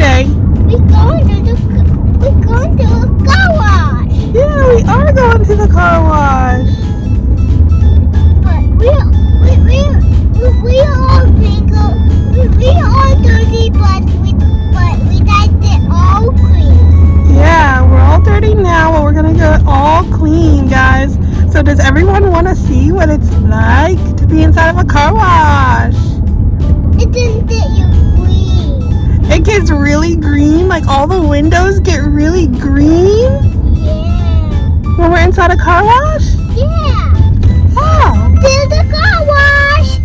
today? We're going to the car wash. Yeah, we are going to the car wash. But we all dirty, but we like it all clean. Yeah, we're all dirty now, but we're gonna get all clean, guys. So does everyone want to see what it's like to be inside of a car wash? It didn't get you green. It gets really green, like all the windows get really green Yeah. when we're inside a car wash? Yeah. Oh. To the car wash.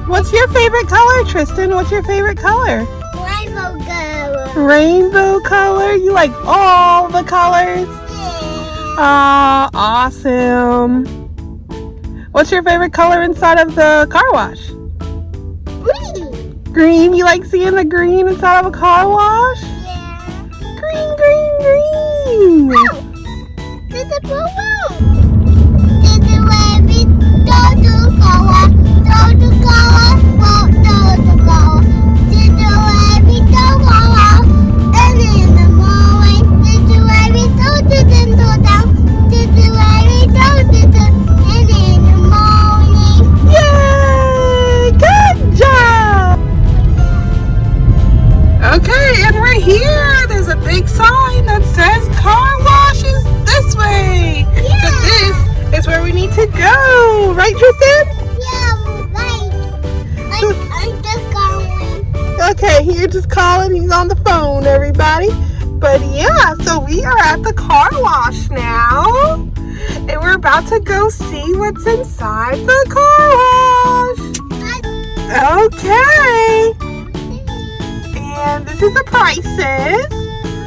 What's your favorite color, Triston? What's your favorite color? Rainbow color. Rainbow color? You like all the colors? Yeah. Aw, awesome. What's your favorite color inside of the car wash? Green. Green? You like seeing the green inside of a car wash? Yeah. Green, green, green. Oh, there's a blue room. There's a rabbit. Go to the car wash. Go to the car wash. Go to the car wash. There's a rabbit. Go to the car wash. And in the morning, there's a rabbit. Go to the Toytown. There's a rabbit. Go to the and in the morning. Yay! Good job! Okay, and we're here. There's a big sign that says car wash is this way. Yeah. So this is where we need to go. Right, Triston? Yeah, right. I'm just going. Okay, you're just calling. He's on the phone, everybody. But yeah, so we are at the car wash now. And we're about to go see what's inside the car wash. Okay. And this is the prices.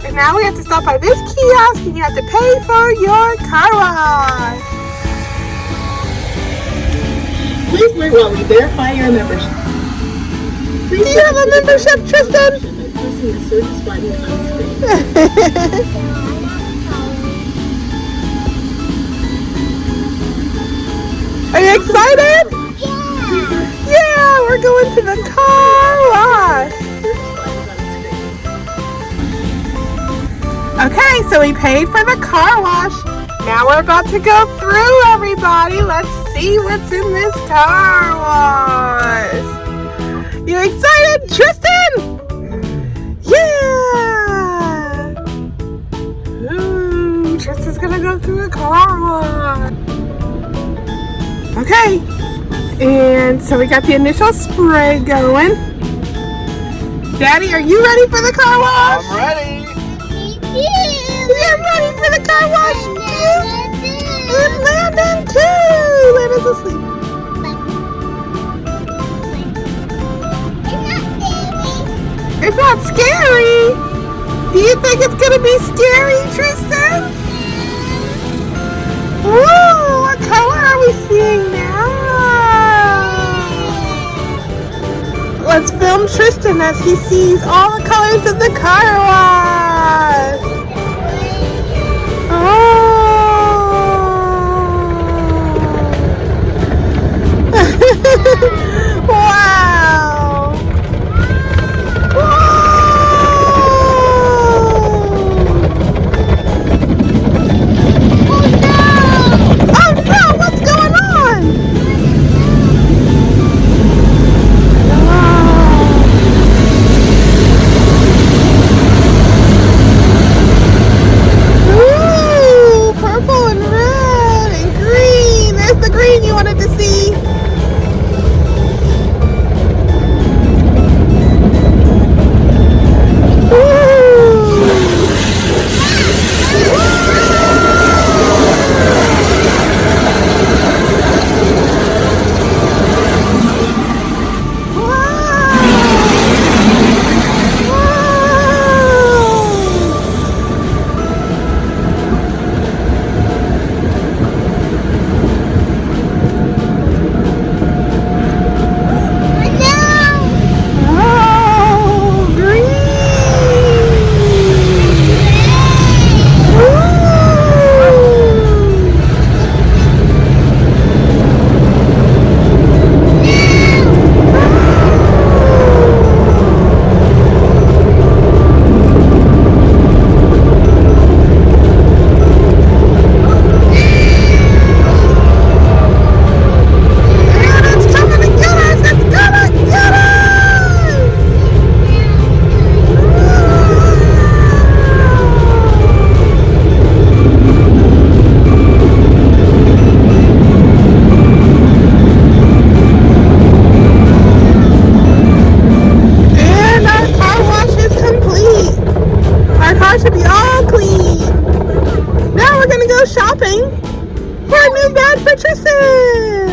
And now we have to stop by this kiosk and you have to pay for your car wash. Please wait while we verify your membership. Do you have a membership, Triston? Pressing the service button on screen. Are you excited? Yeah. Yeah, we're going to the car wash. Okay, so we paid for the car wash. Now we're about to go through, everybody. Let's see what's in this car wash. You excited, Triston? Yeah! Ooh, Tristan's gonna go through a car wash. Okay, and so we got the initial spray going. Daddy, are you ready for the car wash? I'm ready. You're ready for the car wash too? And Landon too! Landon's asleep. It's not scary. Do you think it's gonna be scary, Triston? Whoa, what color are we seeing now? Let's film Triston as he sees all the colors of the car wash. Oh. Wow. shopping for a new bed for Tristan.